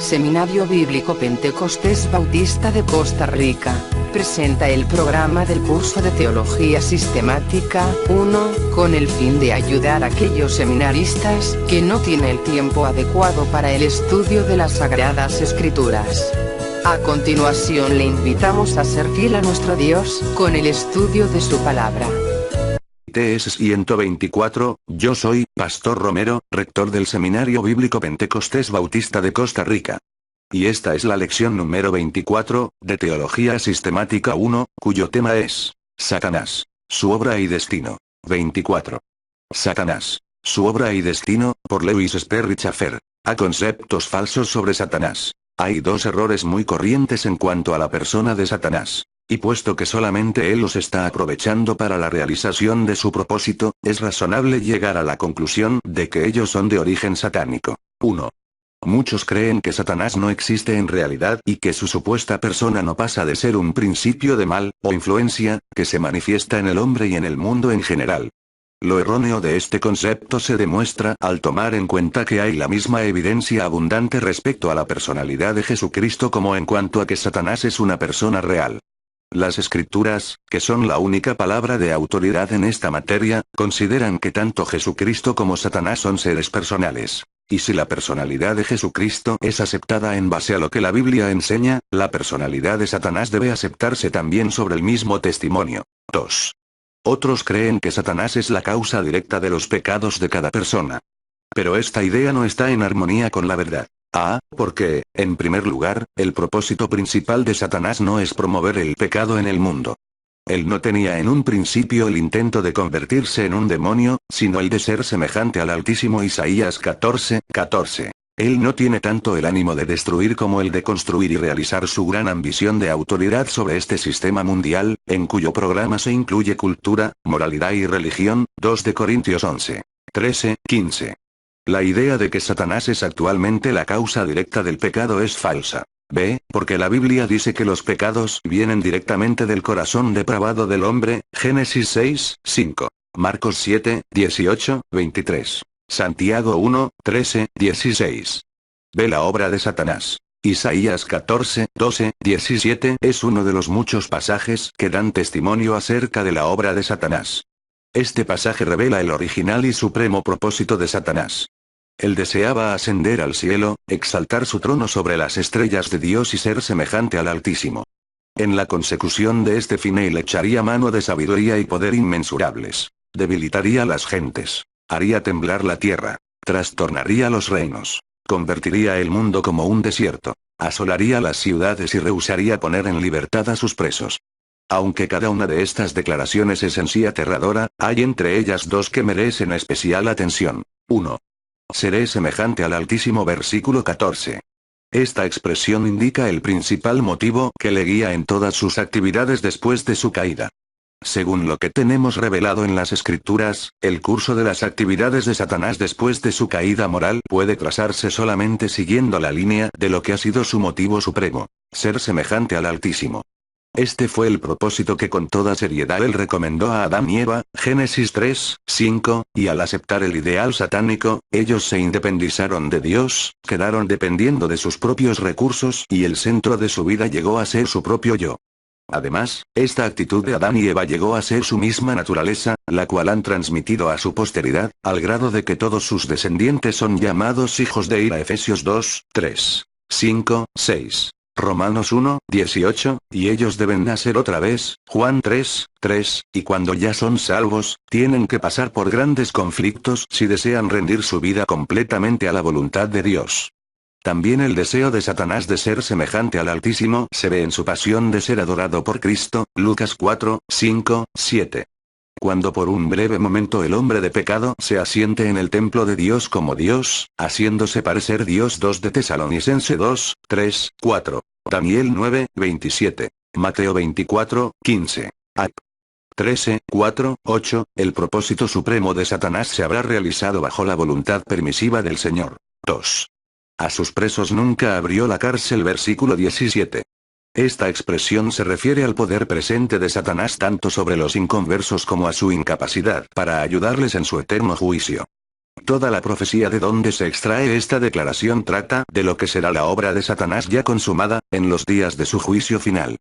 Seminario Bíblico Pentecostés Bautista de Costa Rica presenta el programa del curso de Teología Sistemática 1, con el fin de ayudar a aquellos seminaristas que no tienen el tiempo adecuado para el estudio de las Sagradas Escrituras. A continuación le invitamos a ser fiel a nuestro Dios con el estudio de su palabra. TS 124, yo soy, Pastor Romero, rector del Seminario Bíblico Pentecostés Bautista de Costa Rica. Y esta es la lección número 24, de Teología Sistemática 1, cuyo tema es, Satanás, su obra y destino. 24. Satanás, su obra y destino, por Lewis Sperry Chafer. A conceptos falsos sobre Satanás. Hay dos errores muy corrientes en cuanto a la persona de Satanás. Y puesto que solamente él los está aprovechando para la realización de su propósito, es razonable llegar a la conclusión de que ellos son de origen satánico. 1. Muchos creen que Satanás no existe en realidad y que su supuesta persona no pasa de ser un principio de mal, o influencia, que se manifiesta en el hombre y en el mundo en general. Lo erróneo de este concepto se demuestra al tomar en cuenta que hay la misma evidencia abundante respecto a la personalidad de Jesucristo como en cuanto a que Satanás es una persona real. Las Escrituras, que son la única palabra de autoridad en esta materia, consideran que tanto Jesucristo como Satanás son seres personales. Y si la personalidad de Jesucristo es aceptada en base a lo que la Biblia enseña, la personalidad de Satanás debe aceptarse también sobre el mismo testimonio. 2. Otros creen que Satanás es la causa directa de los pecados de cada persona. Pero esta idea no está en armonía con la verdad. Porque, en primer lugar, el propósito principal de Satanás no es promover el pecado en el mundo. Él no tenía en un principio el intento de convertirse en un demonio, sino el de ser semejante al Altísimo. Isaías 14:14. Él no tiene tanto el ánimo de destruir como el de construir y realizar su gran ambición de autoridad sobre este sistema mundial, en cuyo programa se incluye cultura, moralidad y religión. 2 de Corintios 11:13-15. La idea de que Satanás es actualmente la causa directa del pecado es falsa. Porque la Biblia dice que los pecados vienen directamente del corazón depravado del hombre, Génesis 6:5. Marcos 7:18-23. Santiago 1:13-16. La obra de Satanás. Isaías 14:12-17 es uno de los muchos pasajes que dan testimonio acerca de la obra de Satanás. Este pasaje revela el original y supremo propósito de Satanás. Él deseaba ascender al cielo, exaltar su trono sobre las estrellas de Dios y ser semejante al Altísimo. En la consecución de este fin él echaría mano de sabiduría y poder inmensurables. Debilitaría a las gentes. Haría temblar la tierra. Trastornaría los reinos. Convertiría el mundo como un desierto. Asolaría las ciudades y rehusaría poner en libertad a sus presos. Aunque cada una de estas declaraciones es en sí aterradora, hay entre ellas dos que merecen especial atención. 1. Seré semejante al Altísimo. Versículo 14. Esta expresión indica el principal motivo que le guía en todas sus actividades después de su caída. Según lo que tenemos revelado en las Escrituras, el curso de las actividades de Satanás después de su caída moral puede trazarse solamente siguiendo la línea de lo que ha sido su motivo supremo: ser semejante al Altísimo. Este fue el propósito que con toda seriedad él recomendó a Adán y Eva, Génesis 3:5, y al aceptar el ideal satánico, ellos se independizaron de Dios, quedaron dependiendo de sus propios recursos y el centro de su vida llegó a ser su propio yo. Además, esta actitud de Adán y Eva llegó a ser su misma naturaleza, la cual han transmitido a su posteridad, al grado de que todos sus descendientes son llamados hijos de ira. Efesios 2:3-5-6. Romanos 1:18, y ellos deben nacer otra vez, Juan 3:3, y cuando ya son salvos, tienen que pasar por grandes conflictos si desean rendir su vida completamente a la voluntad de Dios. También el deseo de Satanás de ser semejante al Altísimo se ve en su pasión de ser adorado por Cristo, Lucas 4:5-7. Cuando por un breve momento el hombre de pecado se asiente en el templo de Dios como Dios, haciéndose parecer Dios. 2 de Tesalonicense 2:3-4. Daniel 9:27. Mateo 24:15. Ap. 13:4-8. El propósito supremo de Satanás se habrá realizado bajo la voluntad permisiva del Señor. 2. A sus presos nunca abrió la cárcel. Versículo 17. Esta expresión se refiere al poder presente de Satanás tanto sobre los inconversos como a su incapacidad para ayudarles en su eterno juicio. Toda la profecía de donde se extrae esta declaración trata de lo que será la obra de Satanás ya consumada, en los días de su juicio final.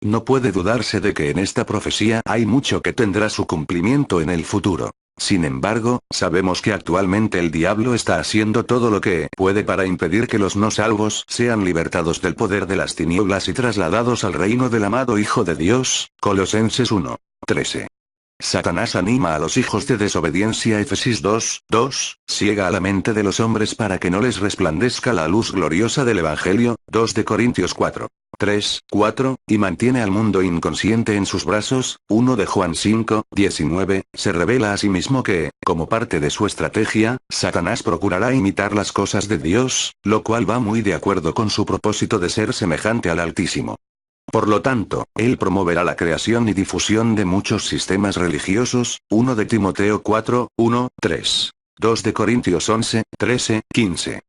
No puede dudarse de que en esta profecía hay mucho que tendrá su cumplimiento en el futuro. Sin embargo, sabemos que actualmente el diablo está haciendo todo lo que puede para impedir que los no salvos sean libertados del poder de las tinieblas y trasladados al reino del amado Hijo de Dios, Colosenses 1:13. Satanás anima a los hijos de desobediencia Efesios 2:2, ciega a la mente de los hombres para que no les resplandezca la luz gloriosa del Evangelio, 2 de Corintios 4:3-4, y mantiene al mundo inconsciente en sus brazos, 1 de Juan 5:19, se revela a sí mismo que, como parte de su estrategia, Satanás procurará imitar las cosas de Dios, lo cual va muy de acuerdo con su propósito de ser semejante al Altísimo. Por lo tanto, él promoverá la creación y difusión de muchos sistemas religiosos, 1 de Timoteo 4:1-3, 2 de Corintios 11:13-15.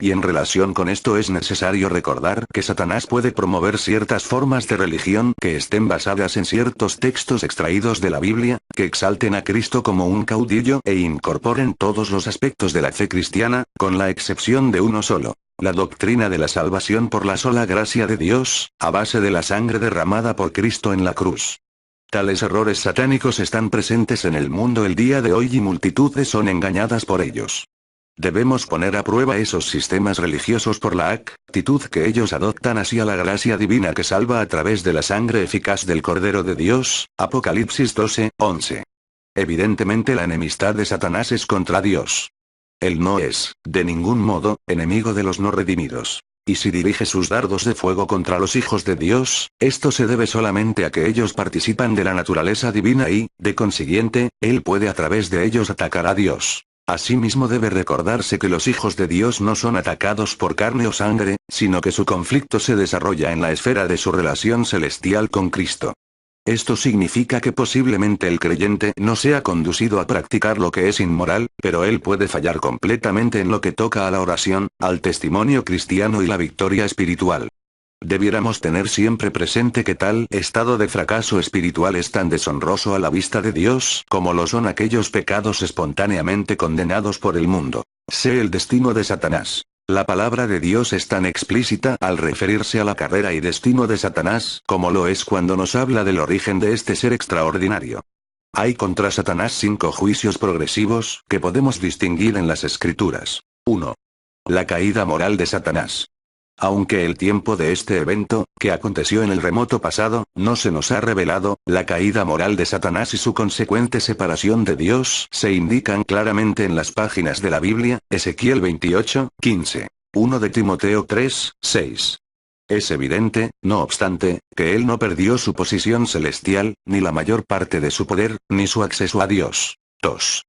Y en relación con esto es necesario recordar que Satanás puede promover ciertas formas de religión que estén basadas en ciertos textos extraídos de la Biblia, que exalten a Cristo como un caudillo e incorporen todos los aspectos de la fe cristiana, con la excepción de uno solo: la doctrina de la salvación por la sola gracia de Dios, a base de la sangre derramada por Cristo en la cruz. Tales errores satánicos están presentes en el mundo el día de hoy y multitudes son engañadas por ellos. Debemos poner a prueba esos sistemas religiosos por la actitud que ellos adoptan hacia la gracia divina que salva a través de la sangre eficaz del Cordero de Dios, Apocalipsis 12:11. Evidentemente la enemistad de Satanás es contra Dios. Él no es, de ningún modo, enemigo de los no redimidos. Y si dirige sus dardos de fuego contra los hijos de Dios, esto se debe solamente a que ellos participan de la naturaleza divina y, de consiguiente, él puede a través de ellos atacar a Dios. Asimismo debe recordarse que los hijos de Dios no son atacados por carne o sangre, sino que su conflicto se desarrolla en la esfera de su relación celestial con Cristo. Esto significa que posiblemente el creyente no sea conducido a practicar lo que es inmoral, pero él puede fallar completamente en lo que toca a la oración, al testimonio cristiano y la victoria espiritual. Debiéramos tener siempre presente que tal estado de fracaso espiritual es tan deshonroso a la vista de Dios como lo son aquellos pecados espontáneamente condenados por el mundo. Sé el destino de Satanás. La palabra de Dios es tan explícita al referirse a la carrera y destino de Satanás como lo es cuando nos habla del origen de este ser extraordinario. Hay contra Satanás 5 juicios progresivos que podemos distinguir en las Escrituras. 1. La caída moral de Satanás. Aunque el tiempo de este evento, que aconteció en el remoto pasado, no se nos ha revelado, la caída moral de Satanás y su consecuente separación de Dios se indican claramente en las páginas de la Biblia, Ezequiel 28:15. 1 de Timoteo 3:6. Es evidente, no obstante, que él no perdió su posición celestial, ni la mayor parte de su poder, ni su acceso a Dios. 2.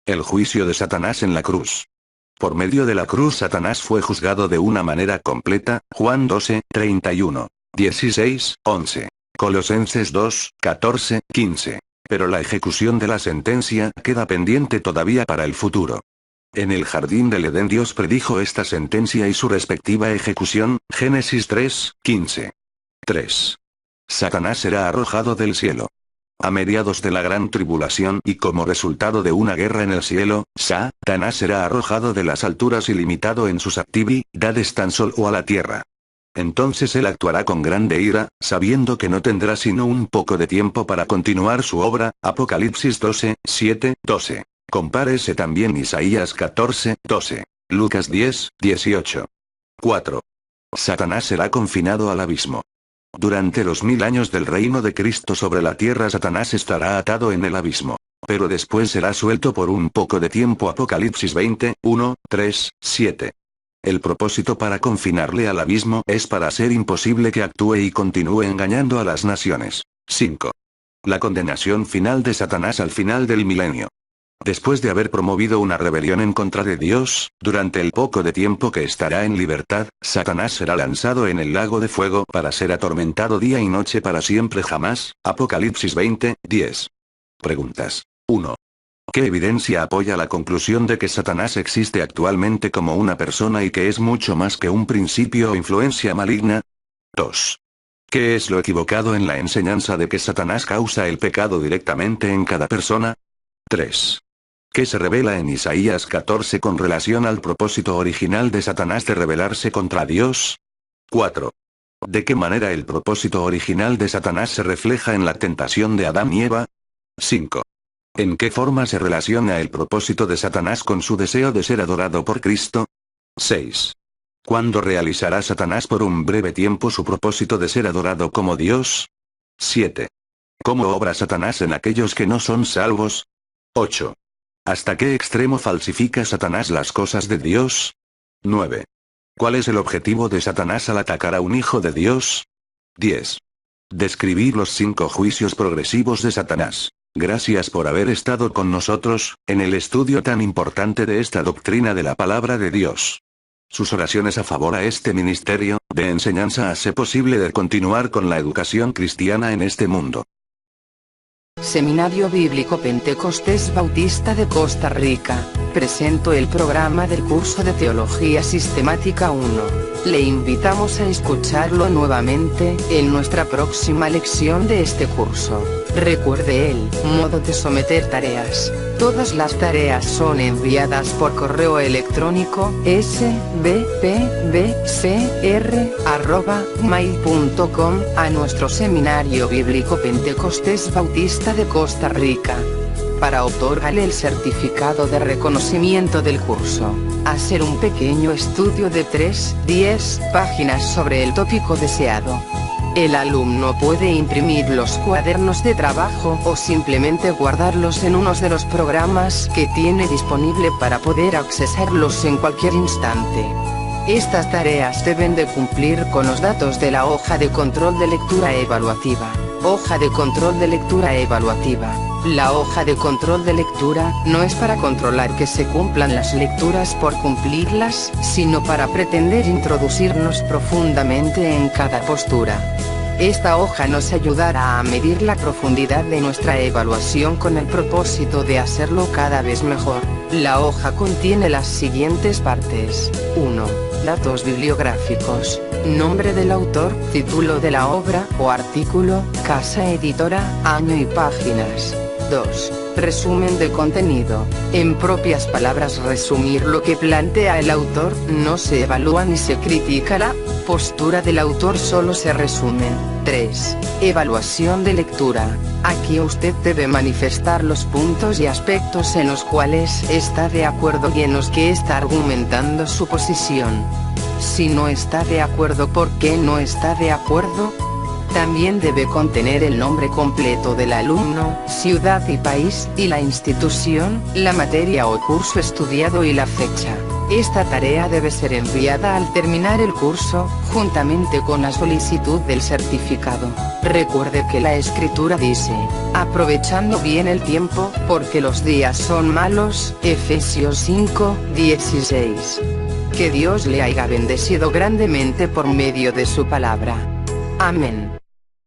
El juicio de Satanás en la cruz. Por medio de la cruz Satanás fue juzgado de una manera completa, Juan 12:31, 16:11, Colosenses 2:14-15. Pero la ejecución de la sentencia queda pendiente todavía para el futuro. En el jardín del Edén Dios predijo esta sentencia y su respectiva ejecución, Génesis 3:15. 3. Satanás será arrojado del cielo. A mediados de la gran tribulación y como resultado de una guerra en el cielo, Satanás será arrojado de las alturas y limitado en sus actividades tan solo a la tierra. Entonces él actuará con grande ira, sabiendo que no tendrá sino un poco de tiempo para continuar su obra, Apocalipsis 12:7-12. Compárese también Isaías 14:12. Lucas 10:18. 4. Satanás será confinado al abismo. Durante los 1000 años del reino de Cristo sobre la tierra Satanás estará atado en el abismo. Pero después será suelto por un poco de tiempo Apocalipsis 20:1-3-7. El propósito para confinarle al abismo es para hacer imposible que actúe y continúe engañando a las naciones. 5. La condenación final de Satanás al final del milenio. Después de haber promovido una rebelión en contra de Dios, durante el poco de tiempo que estará en libertad, Satanás será lanzado en el lago de fuego para ser atormentado día y noche para siempre jamás, Apocalipsis 20:10. Preguntas. 1. ¿Qué evidencia apoya la conclusión de que Satanás existe actualmente como una persona y que es mucho más que un principio o influencia maligna? 2. ¿Qué es lo equivocado en la enseñanza de que Satanás causa el pecado directamente en cada persona? 3. ¿Qué se revela en Isaías 14 con relación al propósito original de Satanás de rebelarse contra Dios? 4. ¿De qué manera el propósito original de Satanás se refleja en la tentación de Adán y Eva? 5. ¿En qué forma se relaciona el propósito de Satanás con su deseo de ser adorado por Cristo? 6. ¿Cuándo realizará Satanás por un breve tiempo su propósito de ser adorado como Dios? 7. ¿Cómo obra Satanás en aquellos que no son salvos? 8. ¿Hasta qué extremo falsifica Satanás las cosas de Dios? 9. ¿Cuál es el objetivo de Satanás al atacar a un hijo de Dios? 10. Describir los 5 juicios progresivos de Satanás. Gracias por haber estado con nosotros, en el estudio tan importante de esta doctrina de la palabra de Dios. Sus oraciones a favor a este ministerio de enseñanza hace posible de continuar con la educación cristiana en este mundo. Seminario Bíblico Pentecostés Bautista de Costa Rica, presento el programa del curso de Teología Sistemática 1. Le invitamos a escucharlo nuevamente, en nuestra próxima lección de este curso. Recuerde el modo de someter tareas. Todas las tareas son enviadas por correo electrónico sbpbcr@mail.com a nuestro Seminario Bíblico Pentecostés Bautista de Costa Rica. Para otorgarle el certificado de reconocimiento del curso, hacer un pequeño estudio de 3-10 páginas sobre el tópico deseado. El alumno puede imprimir los cuadernos de trabajo o simplemente guardarlos en uno de los programas que tiene disponible para poder accesarlos en cualquier instante. Estas tareas deben de cumplir con los datos de la hoja de control de lectura evaluativa. Hoja de control de lectura evaluativa. La hoja de control de lectura no es para controlar que se cumplan las lecturas por cumplirlas, sino para pretender introducirnos profundamente en cada postura. Esta hoja nos ayudará a medir la profundidad de nuestra evaluación con el propósito de hacerlo cada vez mejor. La hoja contiene las siguientes partes. 1. Datos bibliográficos. Nombre del autor, título de la obra o artículo, casa editora, año y páginas. 2. Resumen de contenido. En propias palabras, resumir lo que plantea el autor. No se evalúa ni se critica la postura del autor, solo se resume. 3. Evaluación de lectura. Aquí usted debe manifestar los puntos y aspectos en los cuales está de acuerdo y en los que está argumentando su posición. Si no está de acuerdo, ¿por qué no está de acuerdo? También debe contener el nombre completo del alumno, ciudad y país, y la institución, la materia o curso estudiado y la fecha. Esta tarea debe ser enviada al terminar el curso, juntamente con la solicitud del certificado. Recuerde que la Escritura dice, aprovechando bien el tiempo, porque los días son malos, Efesios 5:16. Que Dios le haya bendecido grandemente por medio de su palabra. Amén.